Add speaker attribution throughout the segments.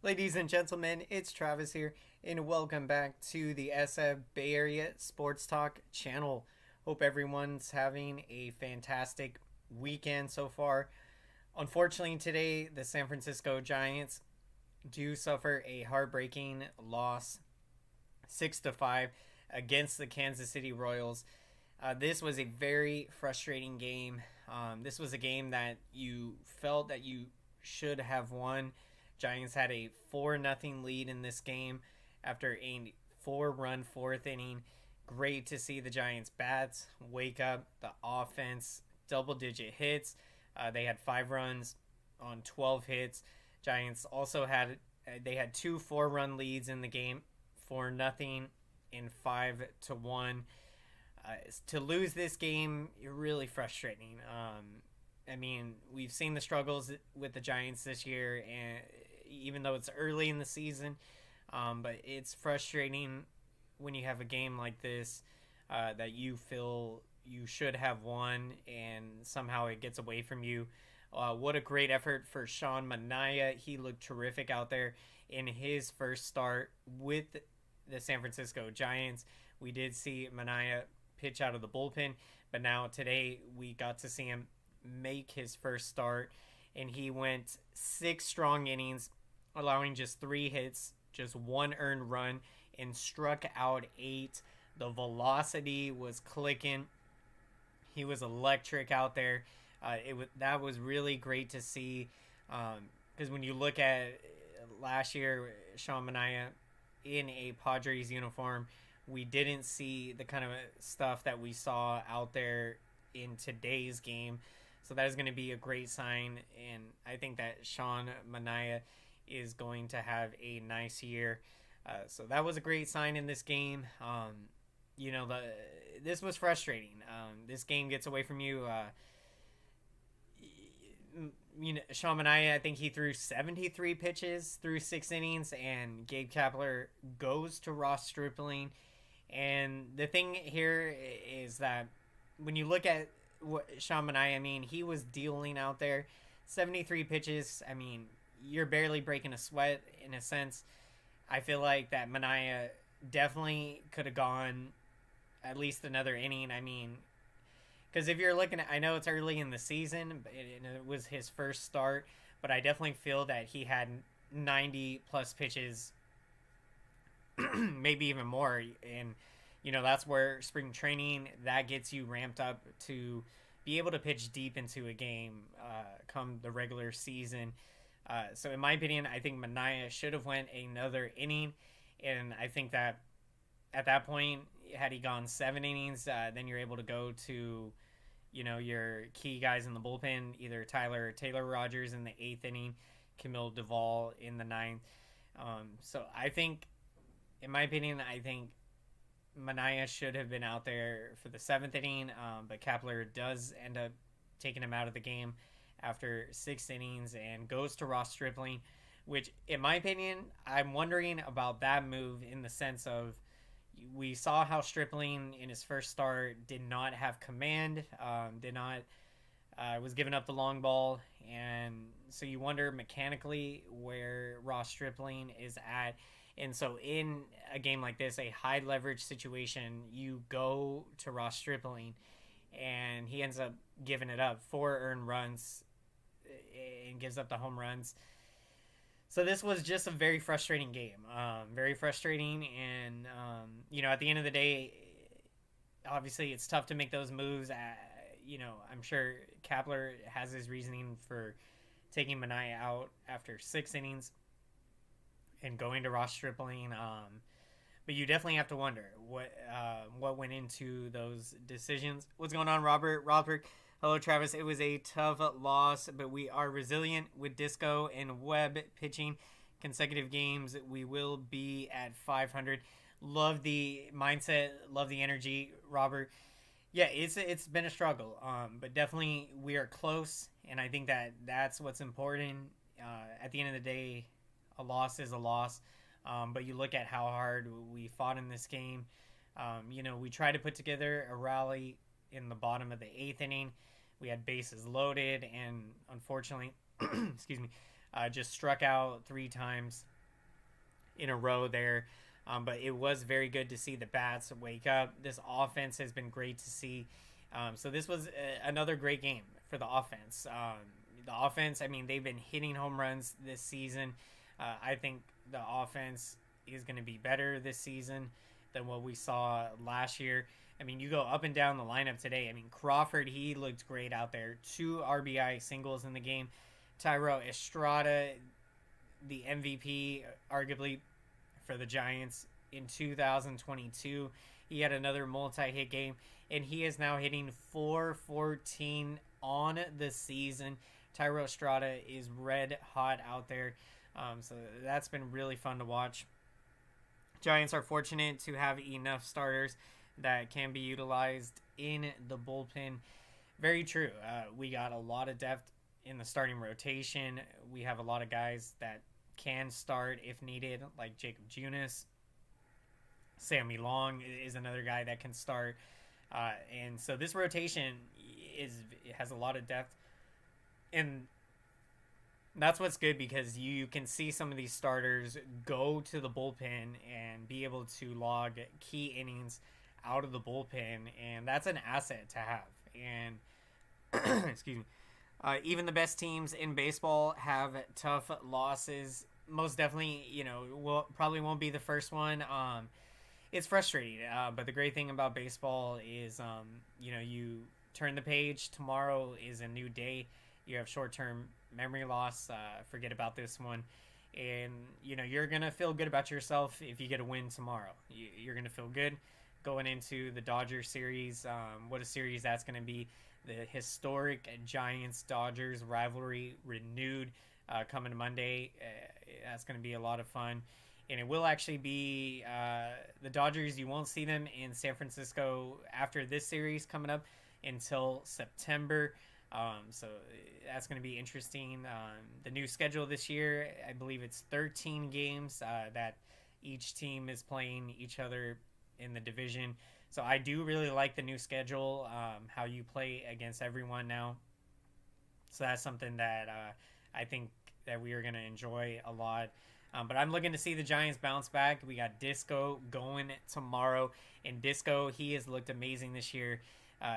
Speaker 1: Ladies and gentlemen, it's Travis here, and welcome back to the SF Bay Area SportsTalk channel. Hope everyone's having a fantastic weekend so far. Unfortunately, today, the San Francisco Giants do suffer a heartbreaking loss, 6-5, against the Kansas City Royals. This was a very frustrating game. This was a game that you felt that you should have won. Giants had a 4-0 lead in this game after a 4-run fourth inning. Great to see the Giants bats wake up. The offense, double-digit hits. They had 5 runs on 12 hits. Giants also had two 4-run leads in the game, 4-0 and 5-1. To lose this game, really frustrating. I mean, we've seen the struggles with the Giants this year, and even though it's early in the season, but it's frustrating when you have a game like this that you feel you should have won, and somehow it gets away from you. What a great effort for Sean Manaea. He looked terrific out there in his first start with the San Francisco Giants. We did see Manaea pitch out of the bullpen, but now today we got to see him make his first start, and he went 6 strong innings, allowing just 3 hits, just 1 earned run, and struck out 8. The velocity was clicking. He was electric out there. That was really great to see, because when you look at last year, Sean Manaea in a Padres uniform, we didn't see the kind of stuff that we saw out there in today's game. So that is going to be a great sign, and I think that Sean Manaea is going to have a nice year. So that was a great sign in this game. This was frustrating. This game gets away from you. Sean Manaea, I think he threw 73 pitches through 6 innings, and Gabe Kapler goes to Ross Stripling. And the thing here is that when you look at what Sean Manaea, I mean, he was dealing out there 73 pitches. I mean, you're barely breaking a sweat in a sense. I feel like that Manaea definitely could have gone at least another inning. I mean, because if you're looking at, I know it's early in the season, but it was his first start, but I definitely feel that he had 90 plus pitches, maybe even more. And, that's where spring training, that gets you ramped up to be able to pitch deep into a game come the regular season. So in my opinion, I think Manaea should have went another inning, and I think that at that point, had he gone 7 innings, then you're able to go to, your key guys in the bullpen, either Tyler or Taylor Rogers in the 8th inning, Camille Duvall in the 9th. So I think, in my opinion, I think Manaea should have been out there for the 7th inning, but Kapler does end up taking him out of the game after 6 innings and goes to Ross Stripling, which, in my opinion, I'm wondering about that move in the sense of we saw how Stripling in his first start did not have command, was giving up the long ball, and so you wonder mechanically where Ross Stripling is at. And so in a game like this, a high leverage situation, you go to Ross Stripling, and he ends up giving it up, 4 earned runs, and gives up the home runs. So this was just a very frustrating game, very frustrating. And, at the end of the day, obviously it's tough to make those moves. I'm sure Kapler has his reasoning for taking Manaea out after 6 innings and going to Ross Stripling. But you definitely have to wonder what went into those decisions. What's going on, Robert? Hello, Travis. It was a tough loss, but we are resilient with Disco and Webb pitching consecutive games. We will be at 500. Love the mindset. Love the energy, Robert. Yeah, it's been a struggle, but definitely we are close, and I think that's what's important. At the end of the day, a loss is a loss, but you look at how hard we fought in this game. We tried to put together a rally in the bottom of the 8th inning. We had bases loaded, and unfortunately, excuse me, just struck out 3 times in a row there. But it was very good to see the bats wake up. This offense has been great to see. So this was another great game for the offense. I mean, they've been hitting home runs this season. I think the offense is going to be better this season than what we saw last year. I mean, you go up and down the lineup today. I mean, Crawford, he looked great out there. 2 RBI singles in the game. Thairo Estrada, the MVP, arguably, for the Giants in 2022. He had another multi-hit game, and he is now hitting .414 on the season. Thairo Estrada is red hot out there, so that's been really fun to watch. Giants are fortunate to have enough starters that can be utilized in the bullpen. Very true. We got a lot of depth in the starting rotation. We have a lot of guys that can start if needed, like Jacob Junis. Sammy Long is another guy that can start. And so this rotation has a lot of depth. And that's what's good, because you can see some of these starters go to the bullpen and be able to log key innings out of the bullpen, and that's an asset to have. And excuse me, even the best teams in baseball have tough losses. Most definitely, probably won't be the first one. It's frustrating, but the great thing about baseball is, you turn the page. Tomorrow is a new day. You have short-term memory loss. Forget about this one. And, you're going to feel good about yourself if you get a win tomorrow. You're going to feel good going into the Dodgers series. What a series that's going to be. The historic Giants-Dodgers rivalry renewed coming Monday. That's going to be a lot of fun. And it will actually be the Dodgers. You won't see them in San Francisco after this series coming up until September. So that's going to be interesting. The new schedule this year, I believe it's 13 games that each team is playing each other in the division. So I do really like the new schedule, how you play against everyone now. So that's something that I think that we are going to enjoy a lot. But I'm looking to see the Giants bounce back. We got Disco going tomorrow. And Disco, he has looked amazing this year.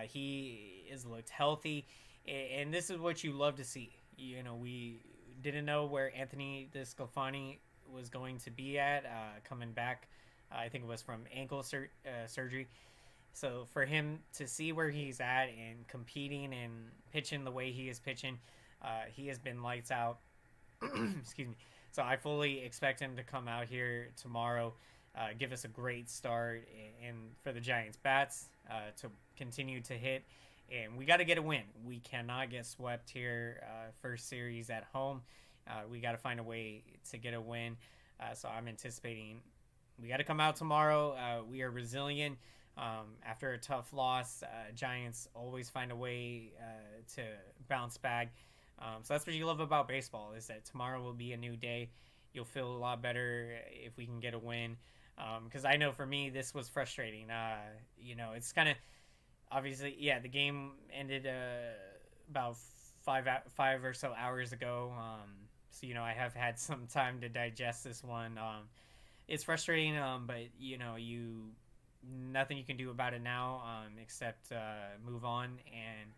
Speaker 1: He has looked healthy. And this is what you love to see. We didn't know where Anthony DeSclafani was going to be at coming back. I think it was from ankle surgery. So for him to see where he's at and competing and pitching the way he is pitching, he has been lights out. Excuse me. So I fully expect him to come out here tomorrow, give us a great start, and for the Giants bats to continue to hit. And we got to get a win. We cannot get swept here. First series at home. We got to find a way to get a win. So I'm anticipating we got to come out tomorrow. We are resilient. After a tough loss, Giants always find a way to bounce back. So that's what you love about baseball, is that tomorrow will be a new day. You'll feel a lot better if we can get a win. Because I know for me, this was frustrating. It's kind of, obviously, the game ended about five or so hours ago. So, I have had some time to digest this one. It's frustrating, but, nothing you can do about it now except move on. And,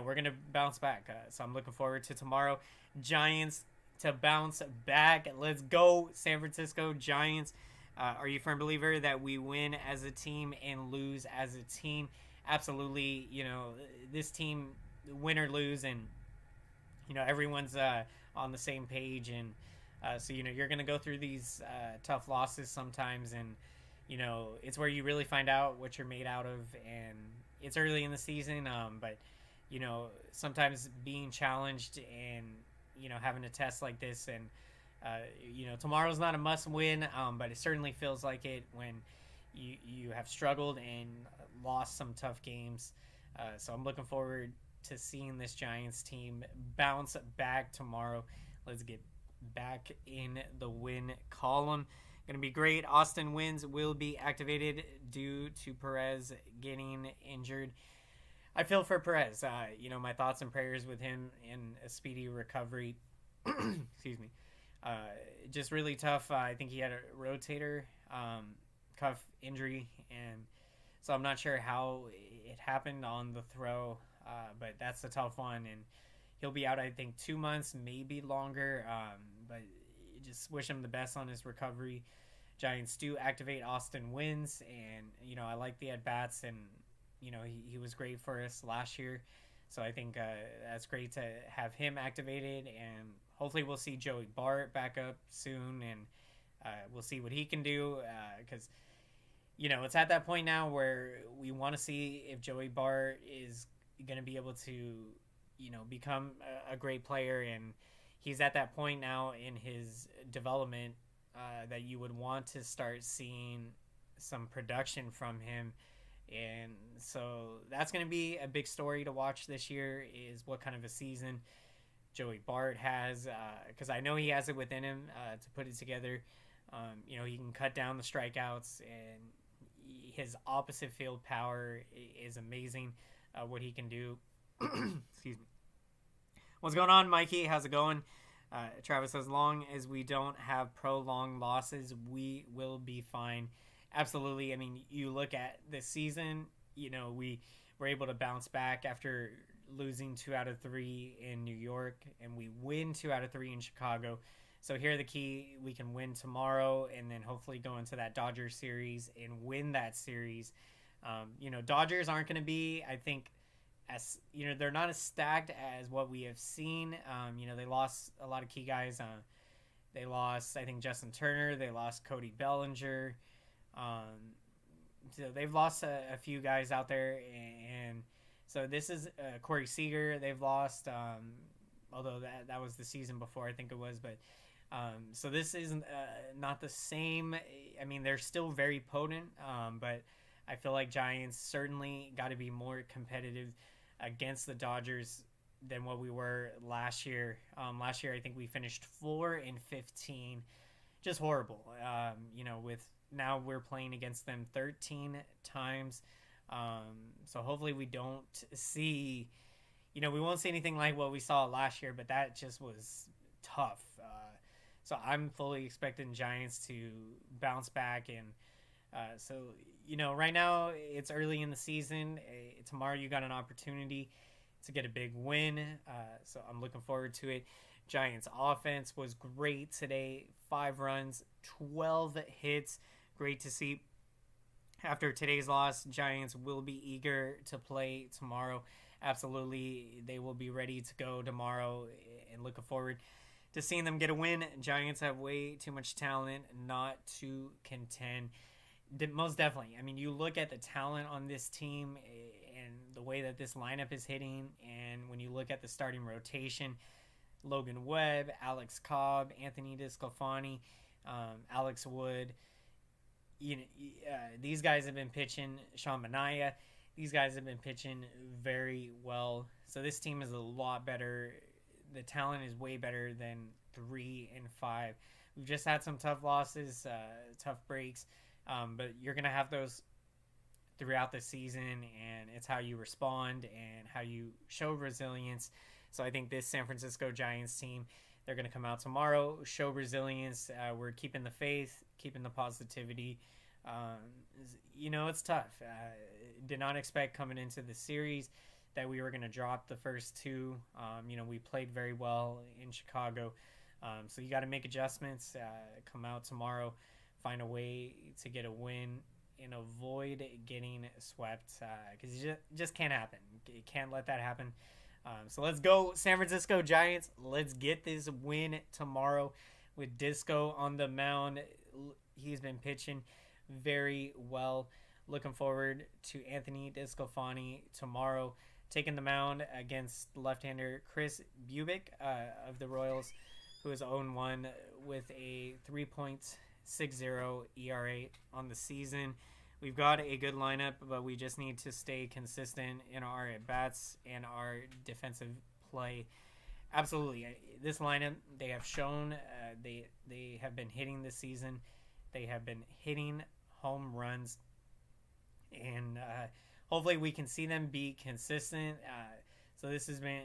Speaker 1: we're going to bounce back. So I'm looking forward to tomorrow. Giants to bounce back. Let's go, San Francisco Giants. Are you a firm believer that we win as a team and lose as a team? Absolutely. This team, win or lose, and, everyone's on the same page. And so, you're going to go through these tough losses sometimes. And, it's where you really find out what you're made out of. And it's early in the season, but sometimes being challenged and, having a test like this, and, tomorrow's not a must win, but it certainly feels like it when you have struggled and lost some tough games. So I'm looking forward to seeing this Giants team bounce back tomorrow. Let's get back in the win column. Going to be great. Austin Wynns will be activated due to Perez getting injured. I feel for Perez. My thoughts and prayers with him in a speedy recovery. excuse me, just really tough. I think he had a rotator cuff injury, and so I'm not sure how it happened on the throw, but that's a tough one, and he'll be out, I think, 2 months, maybe longer. But just wish him the best on his recovery. Giants do activate Austin Wins, and I like the at bats, and he was great for us last year. So I think that's great to have him activated, and hopefully we'll see Joey Bart back up soon, and we'll see what he can do, because it's at that point now where we want to see if Joey Bart is going to be able to become a great player, and he's at that point now in his development that you would want to start seeing some production from him. And so that's going to be a big story to watch this year, is what kind of a season Joey Bart has, because I know he has it within him to put it together. He can cut down the strikeouts, and his opposite field power is amazing, what he can do. Excuse me. What's going on, Mikey? How's it going? Travis, as long as we don't have prolonged losses, we will be fine. Absolutely. I mean, you look at this season, we were able to bounce back after losing 2 out of 3 in New York, and we win 2 out of 3 in Chicago. So here the key, we can win tomorrow and then hopefully go into that Dodgers series and win that series. Dodgers aren't going to be, I think, as they're not as stacked as what we have seen. They lost a lot of key guys. They lost, I think, Justin Turner. They lost Cody Bellinger. So they've lost a few guys out there, and so this is Corey Seager. They've lost, although that was the season before, I think it was. But so this isn't not the same. I mean, they're still very potent, but I feel like Giants certainly got to be more competitive against the Dodgers than what we were last year. Last year, I think we finished 4-15, just horrible. With now we're playing against them 13 times. So hopefully we don't see, we won't see anything like what we saw last year, but that just was tough. So I'm fully expecting Giants to bounce back. And right now it's early in the season. Tomorrow you got an opportunity to get a big win. So I'm looking forward to it. Giants offense was great today. 5 runs, 12 hits. Great to see. After today's loss, Giants will be eager to play tomorrow. Absolutely, they will be ready to go tomorrow, and looking forward to seeing them get a win. Giants have way too much talent not to contend. Most definitely. I mean, you look at the talent on this team and the way that this lineup is hitting, and when you look at the starting rotation, Logan Webb, Alex Cobb, Anthony DeSclafani, Alex Wood. These guys have been pitching. Sean Manaea, these guys have been pitching very well. So this team is a lot better. The talent is way better than 3 and 5. We've just had some tough losses, tough breaks, but you're gonna have those throughout the season, and it's how you respond and how you show resilience. So I think this San Francisco Giants team, they're going to come out tomorrow, show resilience. We're keeping the faith, keeping the positivity. It's tough. Did not expect coming into the series that we were going to drop the first 2. We played very well in Chicago. So you got to make adjustments, come out tomorrow, find a way to get a win and avoid getting swept, because it just can't happen. You can't let that happen. So let's go, San Francisco Giants. Let's get this win tomorrow with Disco on the mound. He's been pitching very well. Looking forward to Anthony DeSclafani tomorrow, taking the mound against left-hander Chris Bubic of the Royals, who is 0-1 with a 3.60 ERA on the season. We've got a good lineup, but we just need to stay consistent in our at-bats and our defensive play. Absolutely. This lineup, they have shown they have been hitting this season. They have been hitting home runs. And hopefully we can see them be consistent. So this has been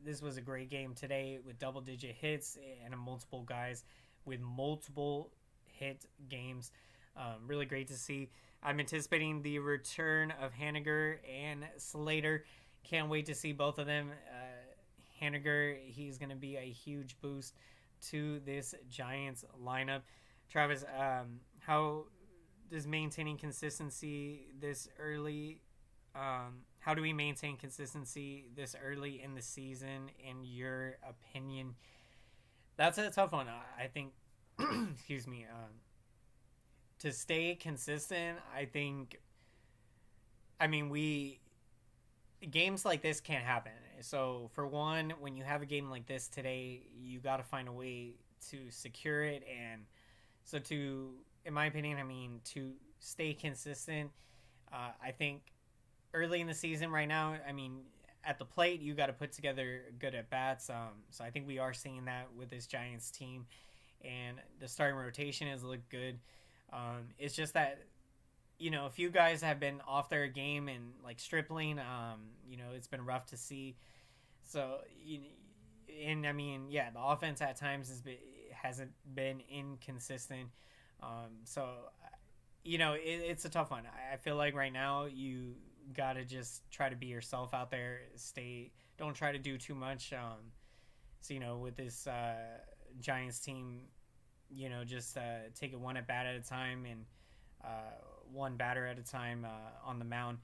Speaker 1: this was a great game today with double-digit hits and multiple guys with multiple hit games. Really great to see. I'm anticipating the return of Haniger and Slater. Can't wait to see both of them. Haniger, he's going to be a huge boost to this Giants lineup. Travis, how does maintaining consistency this early? How do we maintain consistency this early in the season, in your opinion? That's a tough one. I think, excuse me, to stay consistent, games like this can't happen. So for one, when you have a game like this today, you got to find a way to secure it. And so in my opinion, to stay consistent, I think early in the season right now, at the plate, you got to put together good at bats. So I think we are seeing that with this Giants team, and the starting rotation has looked good. It's just that, a few guys have been off their game, and like Stripling, it's been rough to see. So, the offense at times hasn't been inconsistent. It's a tough one. I feel like right now you gotta just try to be yourself out there. Don't try to do too much. With this Giants team, just take it one at bat at a time, and one batter at a time on the mound.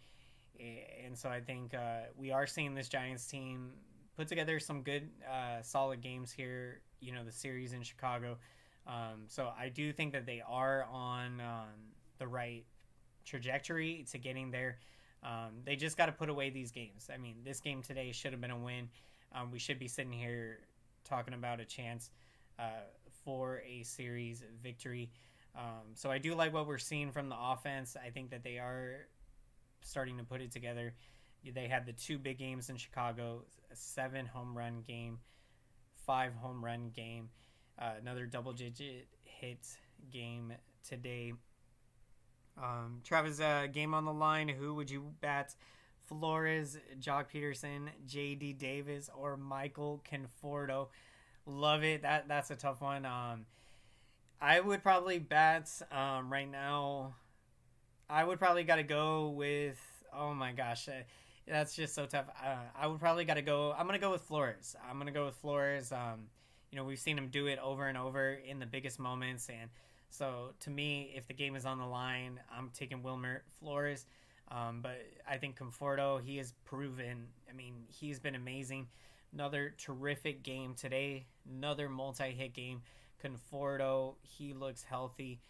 Speaker 1: And so I think we are seeing this Giants team put together some good, solid games here, the series in Chicago. So I do think that they are on the right trajectory to getting there. They just got to put away these games. This game today should have been a win. We should be sitting here talking about a chance for a series victory. So I do like what we're seeing from the offense. I think that they are starting to put it together. They had the 2 big games in Chicago, a 7 home run game, 5 home run game, another double-digit hit game today. Travis, game on the line. Who would you bat? Flores, Jock Peterson, J.D. Davis, or Michael Conforto? Love it. That's a tough one. I would probably bat right now. I would probably got to go with. Oh my gosh, that's just so tough. I would probably got to go. I'm gonna go with Flores. We've seen him do it over and over in the biggest moments, and so to me, if the game is on the line, I'm taking Wilmer Flores. But I think Conforto, he has proven. He's been amazing. Another terrific game today. Another multi-hit game. Conforto, he looks healthy,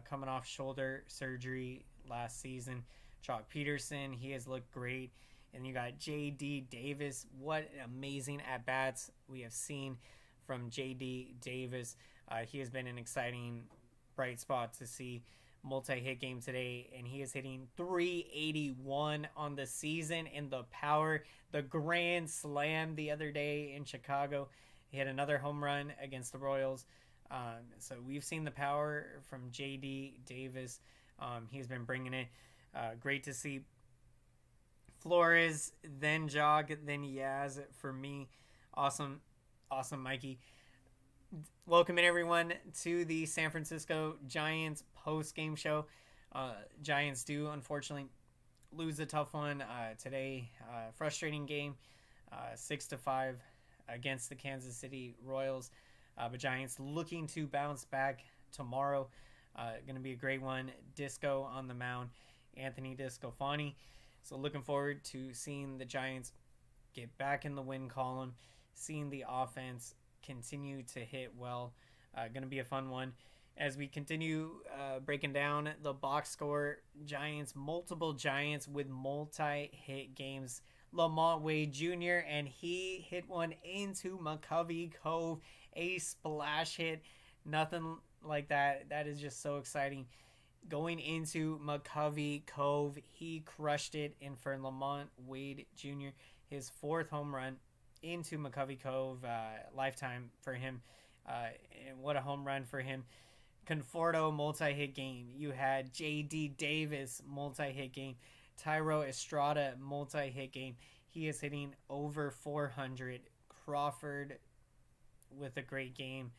Speaker 1: coming off shoulder surgery last season. Chalk Peterson, he has looked great. And you got J.D. Davis. What amazing at-bats we have seen from J.D. Davis. He has been an exciting bright spot to see. Multi-hit game today, and he is hitting 381 on the season in the power. The grand slam the other day in Chicago. He had another home run against the Royals. So we've seen the power from J.D. Davis. He's been bringing it. Great to see. Flores, then Jog, then Yaz for me. Awesome, Mikey. Welcome in, everyone, to the San Francisco Giants post-game show. Giants do, unfortunately, lose a tough one today. Frustrating game, 6-5 against the Kansas City Royals. But Giants looking to bounce back tomorrow. Going to be a great one. Disco on the mound, Anthony Discofani. So looking forward to seeing the Giants get back in the win column, seeing the offense continue to hit well. Going to be a fun one. As we continue breaking down the box score, multiple Giants with multi-hit games. Lamont Wade Jr., and he hit one into McCovey Cove, a splash hit. Nothing like that. That is just so exciting. Going into McCovey Cove, he crushed it. And for Lamont Wade Jr., his 4th home run into McCovey Cove, lifetime for him. And what a home run for him. Conforto multi-hit game. You had J.D. Davis multi-hit game. Tyro Estrada multi-hit game. He is hitting over 400, Crawford with a great game,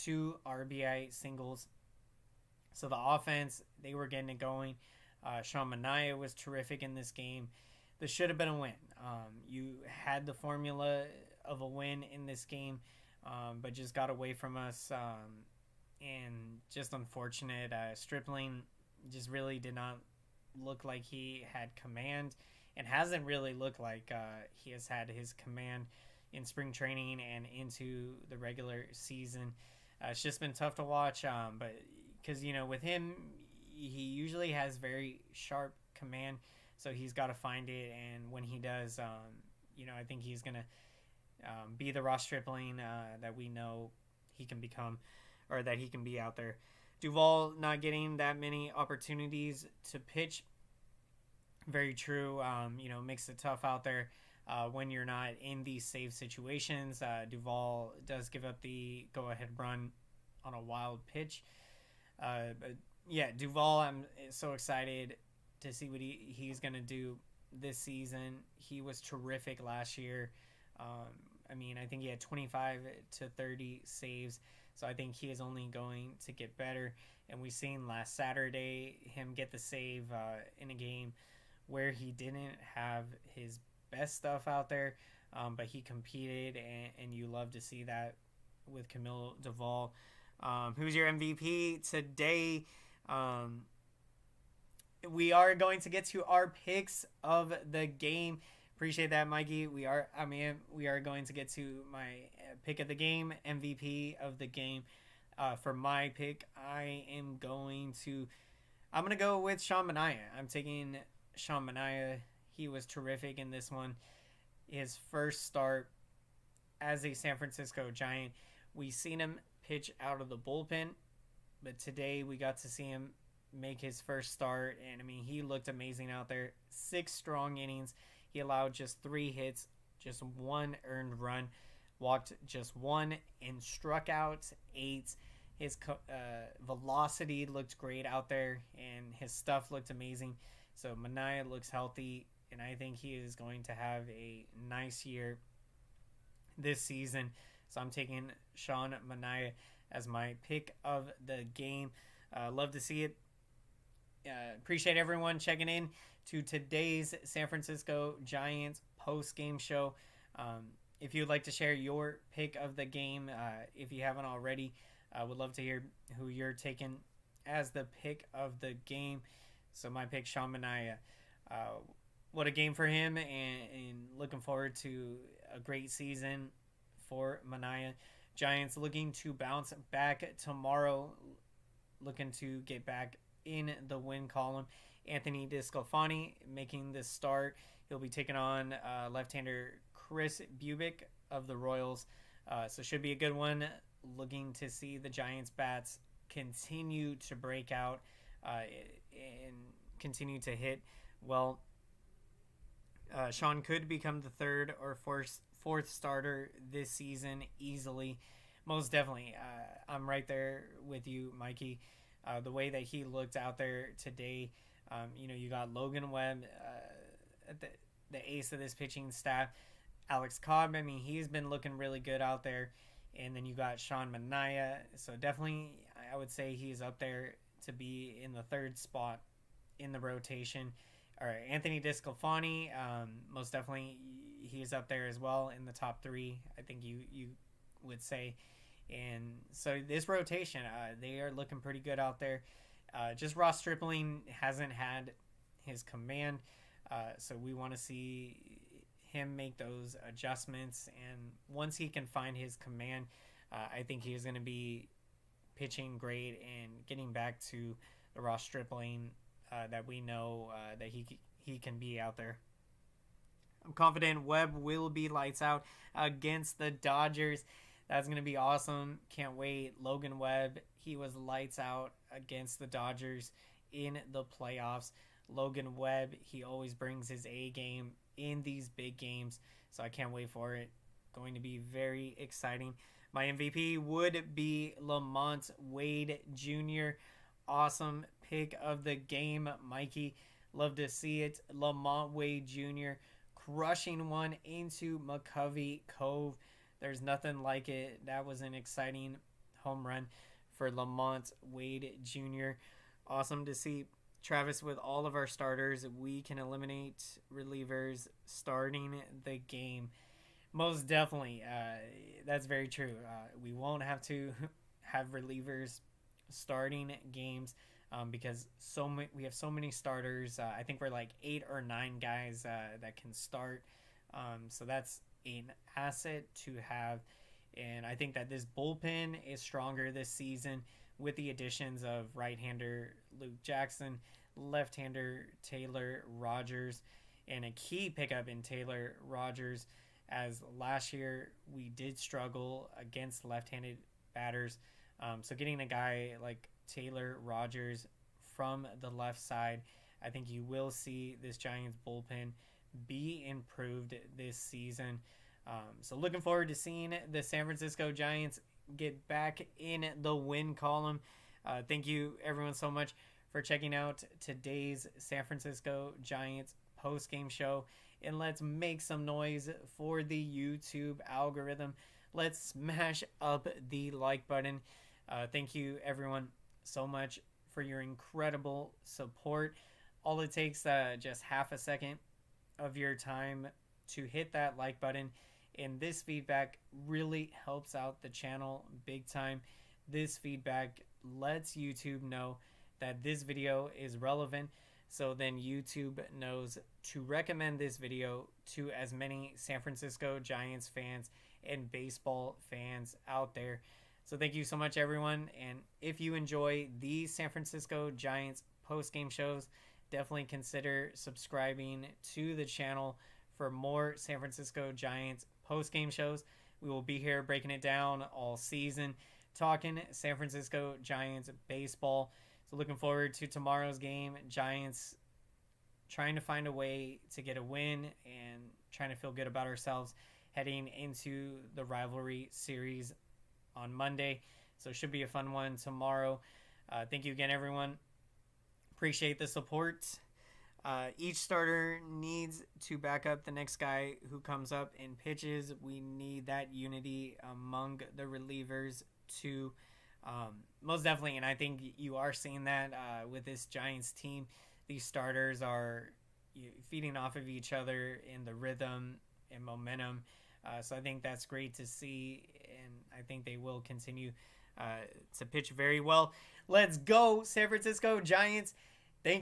Speaker 1: 2 RBI singles. So the offense, they were getting it going. Sean Manaea was terrific in this game. This should have been a win. You had the formula of a win in this game, but just got away from us. And just unfortunate. Stripling just really did not look like he had command, and hasn't really looked like he has had his command in spring training and into the regular season. It's just been tough to watch, but because, with him, he usually has very sharp command, so he's got to find it, and when he does, I think he's going to be the Ross Stripling that we know he can become, or that he can be out there. Duvall not getting that many opportunities to pitch. Very true. Makes it tough out there when you're not in these save situations. Duvall does give up the go-ahead run on a wild pitch. But yeah, Duvall, I'm so excited to see what he's going to do this season. He was terrific last year. I think he had 25 to 30 saves. So I think he is only going to get better. And we seen last Saturday him get the save in a game where he didn't have his best stuff out there, but he competed, and you love to see that with Camille Duvall. Who's your MVP today? We are going to get to our picks of the game. Appreciate that, Mikey. We are going to get to my pick of the game, MVP of the game. For my pick, I'm going to go with Sean Manaea. I'm taking Sean Manaea. He was terrific in this one. His first start as a San Francisco Giant. We seen him pitch out of the bullpen, but today we got to see him make his first start, and he looked amazing out there. 6 strong innings. He allowed just 3 hits, just 1 earned run, walked just 1, and struck out 8. His velocity looked great out there, and his stuff looked amazing. So Manaea looks healthy, and I think he is going to have a nice year this season. So I'm taking Sean Manaea as my pick of the game. Love to see it. Appreciate everyone checking in to today's San Francisco Giants post-game show. If you'd like to share your pick of the game, if you haven't already, I would love to hear who you're taking as the pick of the game. So my pick, Sean Manaea. What a game for him, and looking forward to a great season for Manaea. Giants looking to bounce back tomorrow, looking to get back in the win column. Anthony DeSclafani making this start. He'll be taking on left-hander Chris Bubic of the Royals. So should be a good one. Looking to see the Giants bats continue to break out and continue to hit well. Sean could become the 3rd or 4th starter this season easily. Most definitely. I'm right there with you, Mikey. The way that he looked out there today, you got Logan Webb, the ace of this pitching staff. Alex Cobb, he's been looking really good out there. And then you got Sean Manaea. So definitely, I would say he's up there to be in the 3rd spot in the rotation. All right, Anthony DeSclafani, most definitely he's up there as well in the top 3, I think you would say. And so this rotation, they are looking pretty good out there. Just Ross Stripling hasn't had his command, so we want to see him make those adjustments. And once he can find his command, I think he's going to be pitching great and getting back to the Ross Stripling that we know that he can be out there. I'm confident Webb will be lights out against the Dodgers. That's going to be awesome. Can't wait. Logan Webb, he was lights out against the Dodgers in the playoffs. Logan Webb, he always brings his A game in these big games, so I can't wait for it. Going to be very exciting. My MVP would be Lamont Wade Jr. Awesome pick of the game, Mikey. Love to see it. Lamont Wade Jr. crushing one into McCovey Cove. There's nothing like it. That was an exciting home run for Lamont Wade Jr. Awesome to see Travis with all of our starters. We can eliminate relievers starting the game. Most definitely. That's very true. We won't have to have relievers starting games because we have so many starters. I think we're like 8 or 9 guys that can start. So that's an asset to have. And I think that this bullpen is stronger this season with the additions of right-hander Luke Jackson, left-hander Taylor Rogers, and a key pickup in Taylor Rogers, as last year we did struggle against left-handed batters. So getting a guy like Taylor Rogers from the left side, I think you will see this Giants bullpen be improved this season. So looking forward to seeing the San Francisco Giants get back in the win column. Thank you everyone so much for checking out today's San Francisco Giants post-game show. And let's make some noise for the YouTube algorithm. Let's smash up the like button. Thank you everyone so much for your incredible support. All it takes just half a second of your time to hit that like button, and this feedback really helps out the channel big time. This feedback lets YouTube know that this video is relevant, so then YouTube knows to recommend this video to as many San Francisco Giants fans and baseball fans out there. So thank you so much everyone, and if you enjoy these San Francisco Giants post-game shows, definitely consider subscribing to the channel for more San Francisco Giants post-game shows. We will be here breaking it down all season, talking San Francisco Giants baseball. So looking forward to tomorrow's game. Giants trying to find a way to get a win and trying to feel good about ourselves heading into the rivalry series on Monday. So it should be a fun one tomorrow. Thank you again, everyone. Appreciate the support. Each starter needs to back up the next guy who comes up and pitches. We need that unity among the relievers too. Most definitely, and I think you are seeing that with this Giants team. These starters are feeding off of each other in the rhythm and momentum. So I think that's great to see, and I think they will continue to pitch very well. Let's go, San Francisco Giants.